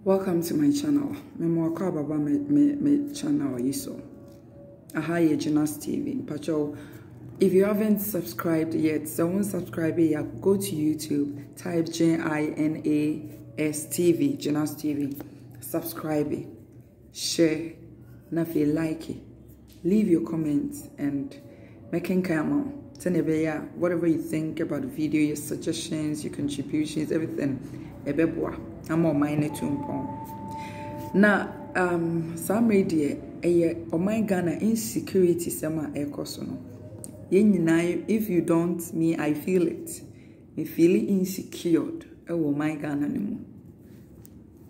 Welcome to my channel. Memwaka Baba me channel yiso. Ahaye Jenas TV. Pacho, if you haven't subscribed yet, someone subscribe here. Go to YouTube, type JINAS TV, Jenas TV. Subscribe, share, nafi like it. Leave your comments and making camera. Whatever you think about the video, your suggestions, your contributions, everything. I'm on mine too. Now, some radio, oh my Ghana insecurity sama ekosono. If you don't, me, I feel it. Me feel insecure. Oh my Ghana anymore.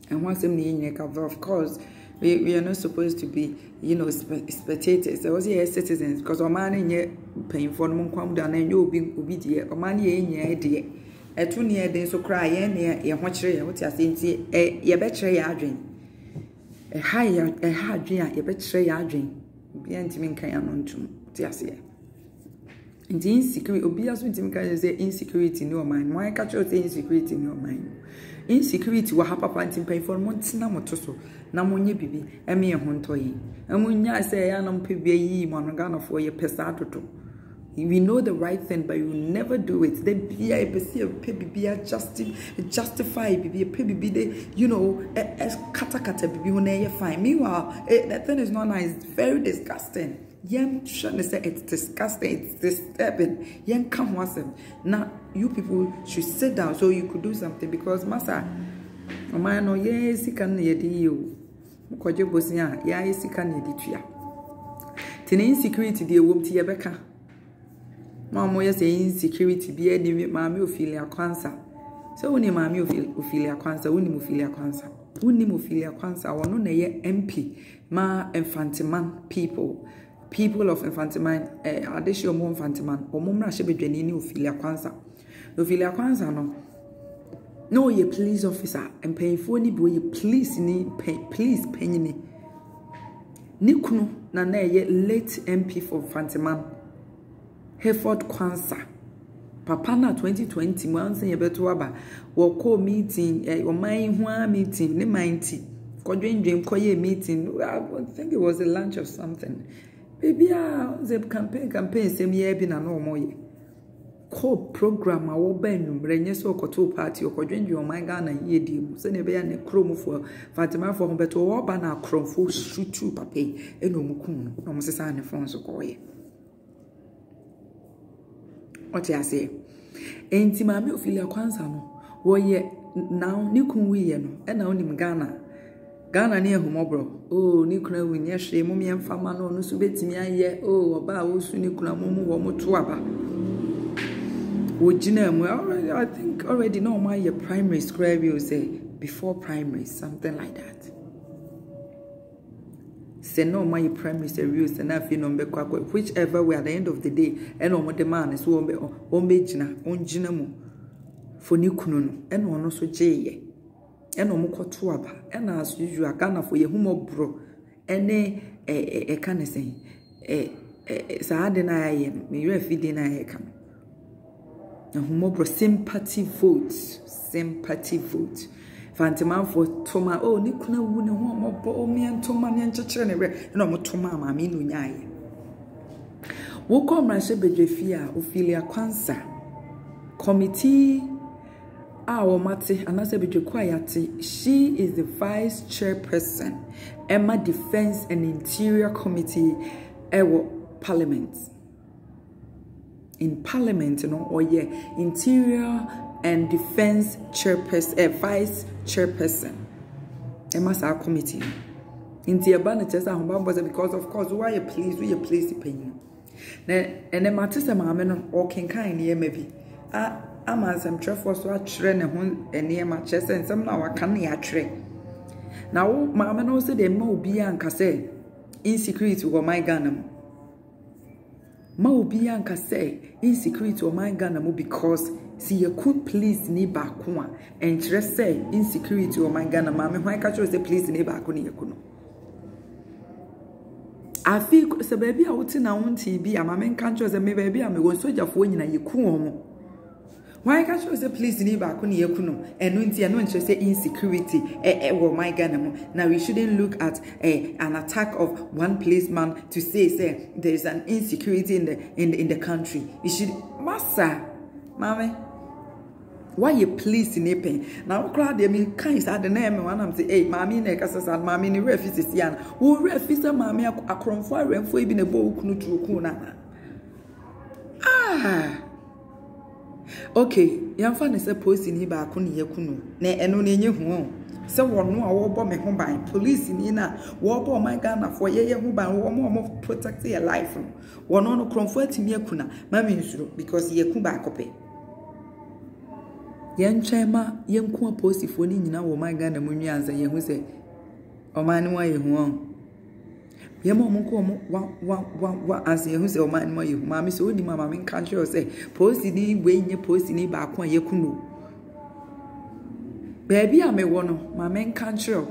And once I'm cover, of course, we are not supposed to be, spectators. I was here citizens because our man in paying for them come down and you'll be obedient. Or money in your idea. A 2 year day so cry, ye watch what you're saying, ye betray your dream. A hard dream, ye betray your dream. Be antimin can on to Tiasia. And the insecurity, obvious with him can say insecurity in your mind. Why catch your insecurity in your mind? Insecurity will happen planting pay for months namotoso, Namonia bibi, and me a hontoy. And when I say I am PBE, Monogana for your pesato. We know the right thing, but you never do it. Then be a justify, be a PBB, as kata be when fine. Meanwhile, that thing is not nice. It's very disgusting. Young shouldn't say it's disgusting, it's disturbing. Young come once. Now, you people should sit down so you could do something because, Massa, a man, oh, yes, he can hear you. Kojo Bosnia, yes, he can hear you. Tin insecurity, dear womb to Rebecca. Mama yes insecurity be any mami ophelia cancer. So when mami ophelia cancer, when ophelia cancer. When ophelia cancer, or no naye MP, ma infantiman people of infantiman, addition more infantiman, or mumra shebe drenini ophelia cancer. Ophelia cancer no ye police officer and pay for any boy police please penny. Nikuno na ye late MP for infantiman. Hereford Kwanzaa. Papa na 2020 months in Yebetuaba will call meeting or my meeting, ne mindy. Dream koye meeting. I think it was a lunch or something. Baby, the campaign same year been a normal. Call program our benum, Renes or Koto party or Kodrin or my Ghana ye dim. Send a bear and chrome for Fatima for better or banner chrome for shoot to pape, and no mukun, no Mrs. Anne Fonso Koye. What I say? Enti mami ophelia kwanza no wo ye now ni kunwi ye no e na onim Ghana ne ehumobro oh ni kuna wi ne hwe mum ye mfama no no so betimi aye oh oba wo su ni kuna mum wo moto aba wo gina mu I think already no my your primary school will say before primary something like that. Say no my primary series and I feel no be whichever way at the end of the day and on the man is on jina mu for ni kunu no and on so jeye and on koto aba and as usual Ghana for ye humobro ene e kan say sa de na ye me refi de na ye kan humobro sympathy vote Fantiman for Toma, oh, Nikuna wouldn't want more me and Toma and Chachene, no more Toma, mammy, no yai. Woke on my Shebejefia, Ophelia Kwanzaa Committee, our Mati, and as a bit quiet, she is the vice chairperson, Emma Defense and Interior Committee, Parliament. In Parliament, or Interior and Defense chairperson, vice chairperson. Emma our committee. In the abandoned because of course why you please the penny. And the Matissa Mamma or can kind ye maybe. I'm as I'm trifle so I train and near my chest and some now I can't near tray. Now, Mamma knows that they mo be and casse insecurity or my gunam. Mo be and casse insecurity or my gunam because. See you could please ni bakuma and just say insecurity or my Ghana mammy why catch you say please ni bakuni yakuno. I feel so baby I would say now on TV a mammy can't choose a baby I'm going soldier for when you cool. Why can't you say police ni ba ko ne yakuno eno nti eno nche say insecurity wo my Ghana mo. Now we shouldn't look at an attack of one policeman to say there is an insecurity in the country. We should massa mama why you police in a pen now crowd them in kinds at the name one am say hey mommy na kasa san mommy ni refuse sian wo refuse mommy akronfo aremfo ibi na bo kunu tuku na okay yamfa ne say post ni ba ko ne yakunu na eno na enye hu se wono a wo bo me ho ban police ni na wo bo my Ghana for ye ho ban wo mo protect your life wono no kronfo atimi akuna mami nsuro because yaku ba kope yen chema yen ku apostifo ni nyina wo my Ghana mu nyanza ye hu se o man no ye hu ye mo mo ko mo wa as ye hu se o man no ye hu ma me so ni mama me kan sure say post ni we nye post ni ba ko ye kunu baby a me wo no ma me kan sure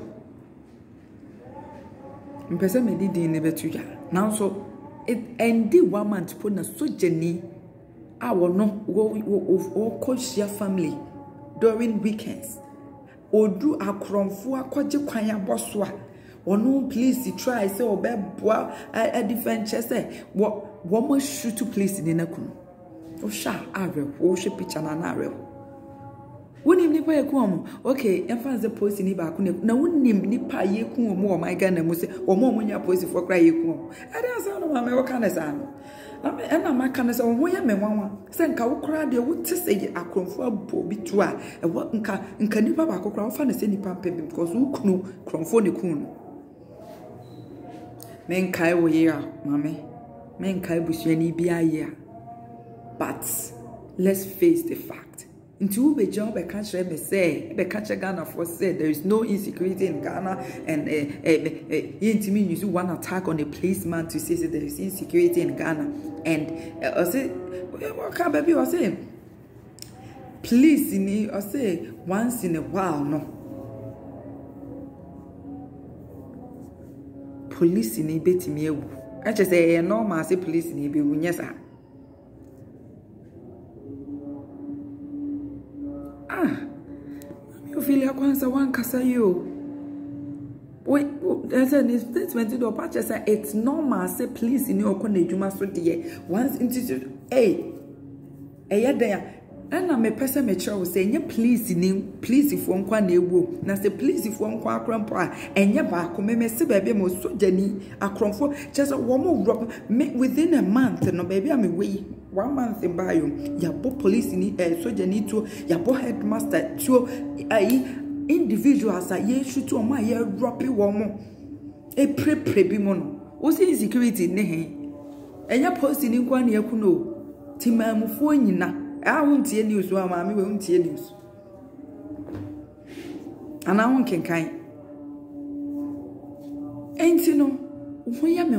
mpese me di ne betuja now so it endi 1 month po na so jeni a wo no wo koshia family during weekends odu akromfo akwaje kwan aboso a wono police try say obeboa a defense say wo mo shoot police ni nakunu o sha awe wo hwe picture na na awe wonim nipa ye kuomo okay emfa ze police ni ba ku na wonim nipa ye kuomo o my Ghana mu say wo mo nya police for cry ye kuomo ade asa no ma me wo kana sa no na maka na se wo ya menwanwa se nka wo kra de wo tese akromfo abo bi to a nka nipa ba kokra wo fa na se nipa pebim because wo kunu kromfo ne kunu men kai wo ye a mame men kai busuani bi aye but let's face the fact until we job a country me say be catch Ghana for say there is no insecurity in Ghana and you use one attack on a policeman to say there is insecurity in Ghana and I say what can baby I say police in I say once in a while no police in betimi ewu I just say normal say police in be wunyesa you feel like once one kasa you wait there's a statement do patch say it's normal say police in your corner juma so there once institute hey there and me person me try say nye police for nkwa na ewu na say police for nkwa akrampo a enye ba ko me se bebe mo sojani akromfo just one more within a month no baby am we 1 month in bio ya bo police ni sojani to ya bo headmaster to individuals a ye shoot o ma ye drop wo mo e pre bi mo no o say insecurity ne he enye post ni nkwa na yakuno timamufo nyina I won't see news while mammy won't see news. And I won't can kind. Ain't you know, when you me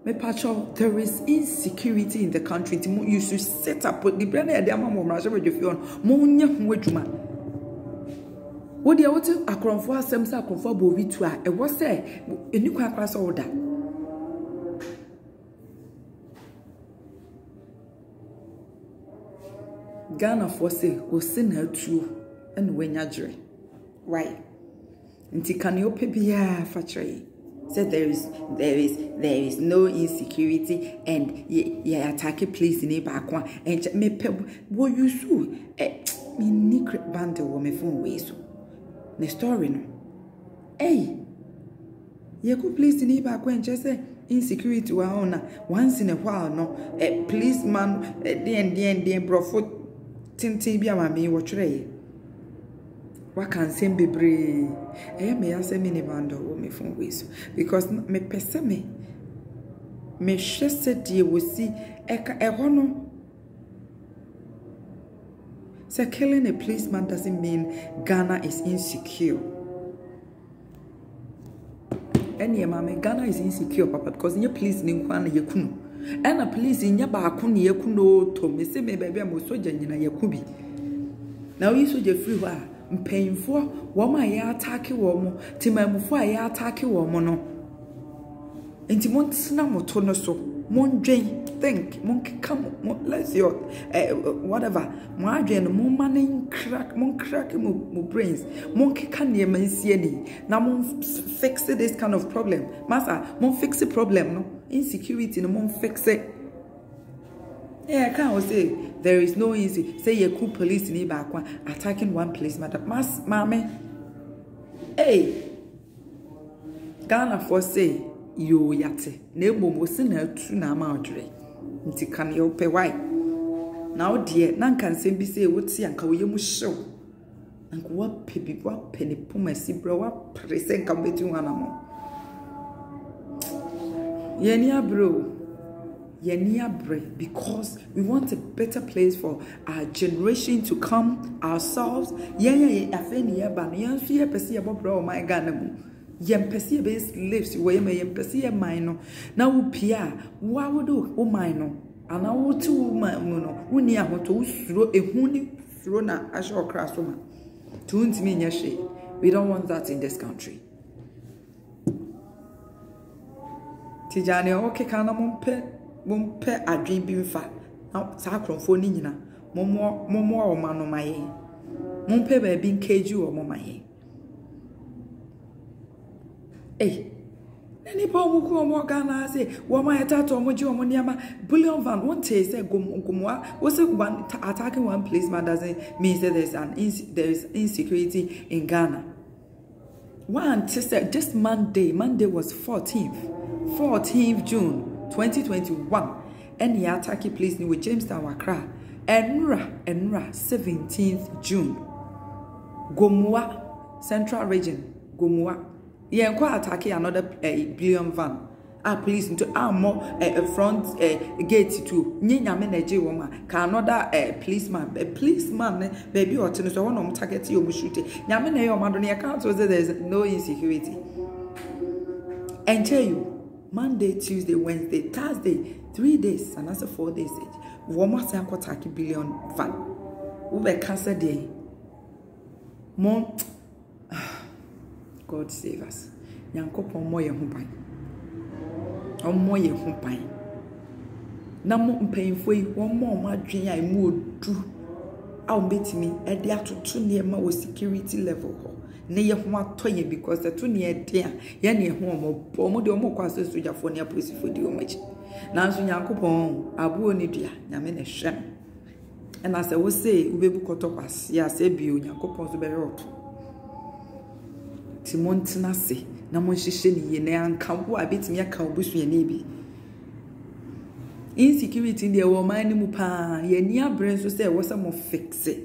me patrol, there is insecurity in the country. You should set up with the brand of the Mamma with your phone. Monia Wedgman. What the auto a cromfo, some sacrifice will be to a was say, a new class order. Ghana for say o sin her true and when yajre right nti kan you pay bia factory said there is no insecurity and ye attack a place in back one and me pe wo you so me secret band wo me phone we so the story no hey ye go place in back one just say insecurity wa ona once in a while no policeman den brofo tintin bi amame wo twere wa kan sem bebre me yasem ni bando wo me phone we so because me pese me hwese die wo si eka no so killing a policeman doesn't mean Ghana is insecure. Any mama Ghana is insecure papa because your police ni nkwa na yekunu and a police in your back on yekuno to me say me baby am soja nyina yakubi now you soja free wa mpanyimfo wo ma ya attack wo mo timamfo ya attack wo mo no Enti montena moto no so. Mondwen, think, come, let's your whatever. Moadwen, mon crack mo brains. Monkey can ye man see any. Now mon fix this kind of problem. Master, mon fix the problem, no? Insecurity, no mon fix it. Yeah, I can't say there is no easy. Say you cool police in back one attacking one place, madam. Mas mammy. Hey, Ghana for say you yate. Nebo was in her true na maudre. Nti can you pay why? Now, dear, none can say be say what see and you must show. And what baby, what penny puma see bro, what present come between one more. Yenia bro. Yenia break, because we want a better place for our generation to come, ourselves. My God, yem pesi base lives where may yem pesi mino. Now pia, what would do? Oh mino, and I will too my mono, unia to throw a huni throna as your classroom. Tunes me yashi. We don't want that in this country. Tijani, okay, can I Mumpe a dream being fat. Now, sacrum for Nina. Momo or man on my head. Mumpe by being cage you or my head. Eh, any poor more Ghana say, what my tattoo or Mojo Moniama, Bullion Van won't say, Gumwa, was it one attacking one policeman doesn't mean that there is insecurity in Ghana. One sister, just Monday was 14th June. 2021 and the attack police with Jamestown Wakra Enra 17th June Gomua Central Region Gomua Yenko attack another billion van police into more front gate to Nyame Nigeria woman can another policeman baby or to so one target you shoot Nyame na your man on account so there is no insecurity and tell you Monday, Tuesday, Wednesday, Thursday, 3 days, and that's 4 days. Woman say I'm $30 billion fan. Ube cancer day. Mom, God save us. Yanko pomo ye humpai. Omo ye humpai. Na mo mpanyfo yi one more ma dwen ai mu odu. A betimi e de atoto ne ma o security level ho. Ne ye ho atoye because the to ne de a ye ne ho omo de omo kwa so soja fo ne police fo di omo chi nanso Nyankopon abuo ne dua nyame ne hwem e na se wo say ubebu koto kwase a se bi Nyankopon so be rot timontina se na mo hihye ne ye ne anka wo abetimi aka obusu ye ne bi insecurity de wo man ni mu pa ye ni abre so say wo se mo fix it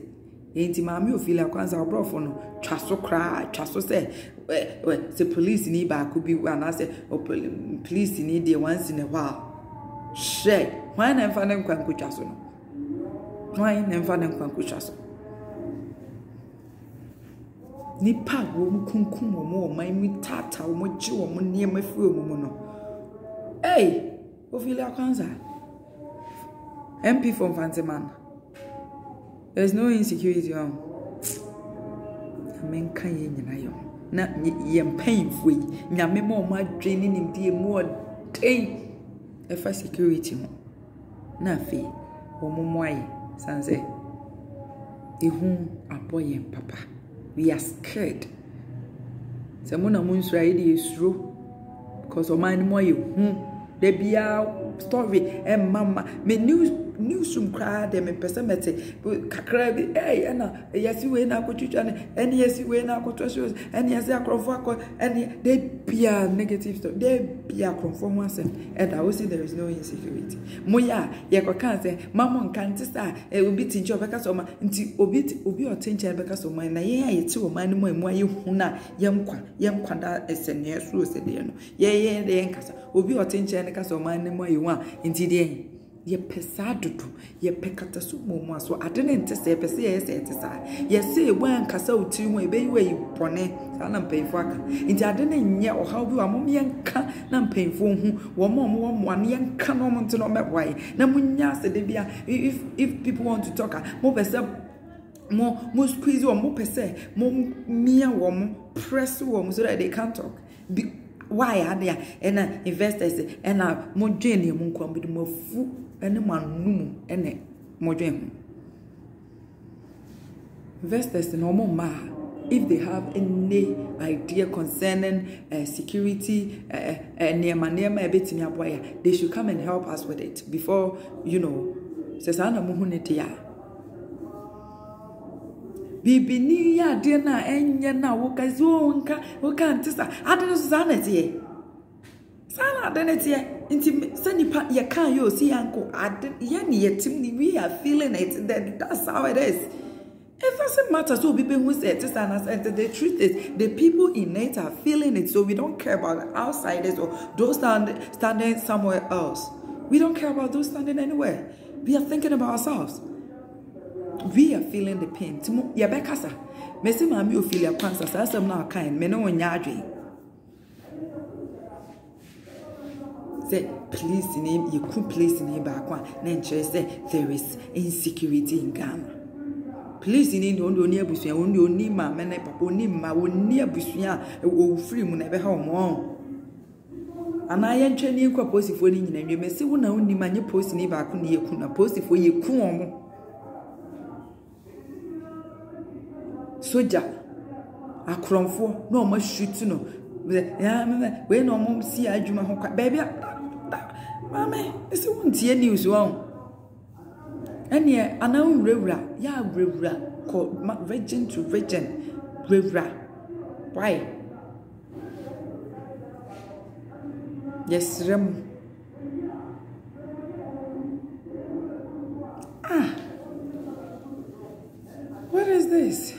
enti maami ofila kwanza obrofo no twaso kra twaso se police ni ba ko bi ana se police ni de once in a while she why na mfa na nkwanko twaso no why na mfa na nkwanko twaso ni pa wo mkunkum wo mo man mi tata wo mo ji wo mo ne mafi wo mo no ofila kwanza MP from Fanteman. There's no insecurity on. I mean, can you know? Not yam painful. Nyame more my draining him dear more day. If I security mo. Na fe. Or momoy. Sanse. Ehun aboy and papa. We are scared. Samona moon's right is true. Because of mine more you. There be a story and mama. Me newsroom cry them in persemete kakra bi na yesi we na akotwitwa and yesi we na akotwasho and yesi akrofo and they be a negative stuff they be a conform once and I will say there is no insecurity moya ye kwaka say mama nkanti sa obi tinche obeka so ma nti obi otinche obeka so ma na ye ayeti o man mo emu aye huna yemkwa da esene so se de no ye de nkasa obi otinche ne kasa o man mo aye hu a nti de ye pesadudu ye pekata so momu aso adene nte se pese ye se ete sa ye se wan kasa otiri ho ebe yiwe yibone sa na mpemfo aka nti adene nye ohaw bi wa mom ye nka na mpemfo hu wo mom ane ye nka no mom nte no mebwai na munya se de bia if people want to talk mo pese mo squeeze wo mo pese mo mia wo mo press wo so that they can't talk why are there and investors and more journey munko be more fu and man and more journey. Investors no more if they have any idea concerning security they should come and help us with it before sesana muhunitia bibini ya dena enya na wokazonka wokantisa adeno sanete sana adenete inti sanipa ya kan yo si anko aden yani yetim we are feeling it that's how it is. It doesn't matter. So people who say it, and the truth is, the people in it are feeling it. So we don't care about outsiders or those standing somewhere else. We don't care about those standing anywhere. We are thinking about ourselves. We are feeling the pain. Yabekasa, Messi mami o feel your cancer. So I'm not kind. Me no nyadri. Say please in him. You could place in him back one. Then say there is insecurity in Ghana. Please in Indo near Busia, only ma, many papa, only ma, near Busia, o free mun ever home on. And I am training for posting for you, and you may see one only man you post in back on you kuna post for you. Soja, a crumb for no much shoot to know. When no mom see I do my baby, mamma, it's a one tear news wrong. And yeah, I know Revra, yeah, Revra, called region to region, Revra. Why? Yes, Rem. What is this?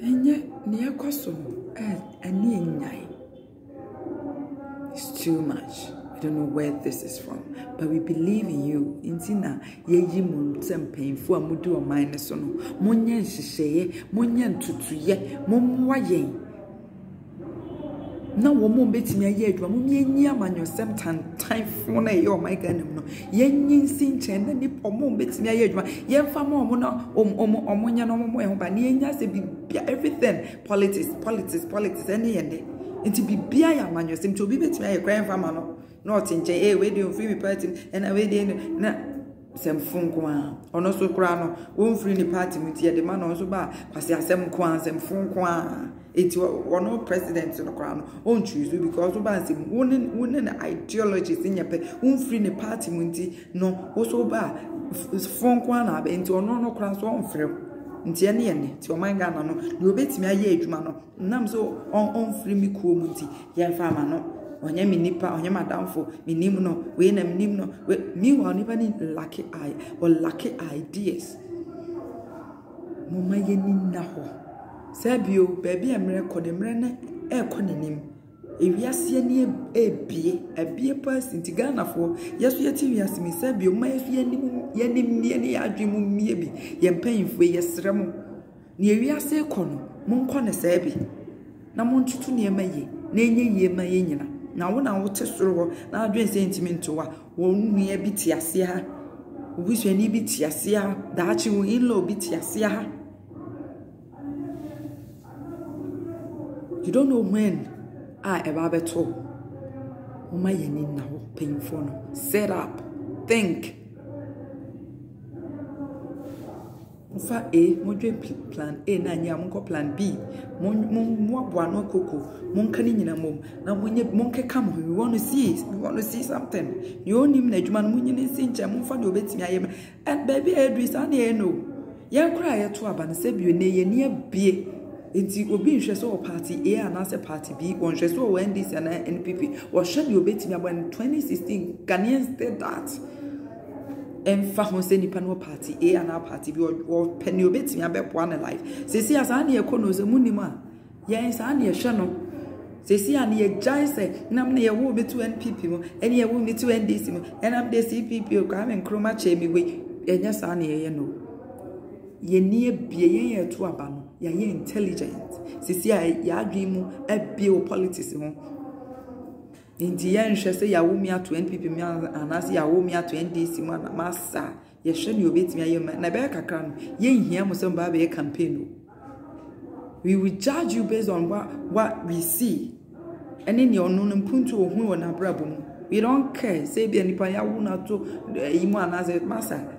And yet, near Kosovo, and it's too much. I don't know where this is from, but we believe in you. Intina ye mun painful mudu or minus on Munyan sheye, Munyan tutuye, Mumwaye. No woman bet me a year, Mumia man your same time for your my gun. Yen sin chen, and if mom bets me a year, yen famo munya no more, but Nienya say everything politics, any end. And to be beer man, you seem to be bet me a grandfather. Not in J. Where do you free me party and I waited some funqua or no so crano, won't free the party with the man also bar, pass some quans and funqua. It's one of presidents in the crown, won't choose you because of us wooden ideologies in your pay, won't free the party with no also bar funquana into no cross one free. Ntiani to my Ghana no, you bet me a year, man. Nam so on free me cool munti, yan farmer no. Onye mi nipa onye madam for minim no we na minim no me wa nipa ni lucky eye or lucky ideas mama ye ni na ho sabio baby emre kode mre na e konenim ewiase ni ebie person ti Ghana for yeso yeti wiase mi sabio ma yeso yanim ni adwemu mie bi ye mpanfo yesrem ni ewiase kono monko ne sabi na montutu ne emaye na enye ye ma ye nyina na wona wote soro na adwen sentiment wa wonu ye bi tiase ha obusani bi tiase ha daachi wo ilo bi tiase ha. You don't know when eba beto o ma ye ni na ho painful no. Set up, think. Fa A, modwe plan A na nya monko plan B. Mo aboa no koko. Monka ni nyina mom. Na monke come. We want to see something. You own him na adwuma no munyi ni sinche monfa de obetimi ayem. And baby Edris an ye no. Ye kra ye to aba ne sebio ne ye ne abie. Enti obi nhwe so party A and party B. Won hwe so NDC and NPP. Wo hwe de obetimi aba in 2016 Ghanaians did that. Emfa ho se nipa no party A and party B or penny obetimi abepwa na life. Sesi asa na ye kono se munima. Ye sa na ye hwe no. Sesi an ye jai se nam na ye wo betu NPP mo, ene ye wo betu NDC mo, enam de CPP o kwa men kroma che mi we. Enya sa na ye no. Ye nie bie ye to aba no. Ye intelligent. Sesi ya adwimu ebie o politics ho. Inti ye nhwe se ya wo mi ato NPP mi anase ya wo mi ato NDC mo na masa ye hwe ni obetimi aye na be kakra no ye nhia mo se mba be campaign no We will judge you based on what we see. And then you're no punto who on a brabum. We don't care. Say be any paya wuna to iman as a massa.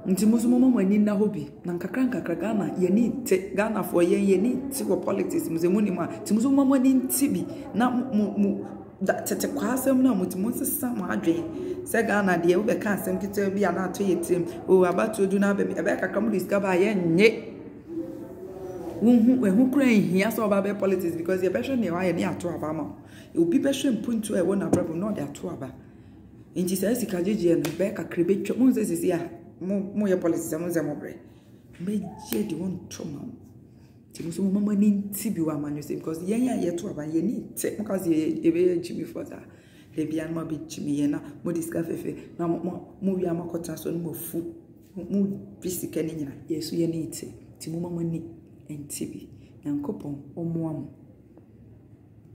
Ntimusumo mani na hobby. Nankakranka Ghana, ye need Ghana for ye need to politics. Musemunima, Timusumo mani tibi. Na mu that tete kwasem na mutimonse sama adwen. Se Ghana de we ka asem kete bi ana to yetim. O abatu du na be ka kamu discover ye nye. Who crying here so about politics because the person you are near to Abama. It will be person point to a one above not their two about. In Jesus, Kaji and Rebecca Cribet, Moses is here. More politics, I'm more. May the one trauma. Timusu Mamma need Tibiwa man, you say, because yet to about ye need because ye very Jimmy for that. They be an morbid Jimmy and more discovery. Now more Yamakotas on more food. More physical, yes, we need Timuma money. And TV, and coupon or more.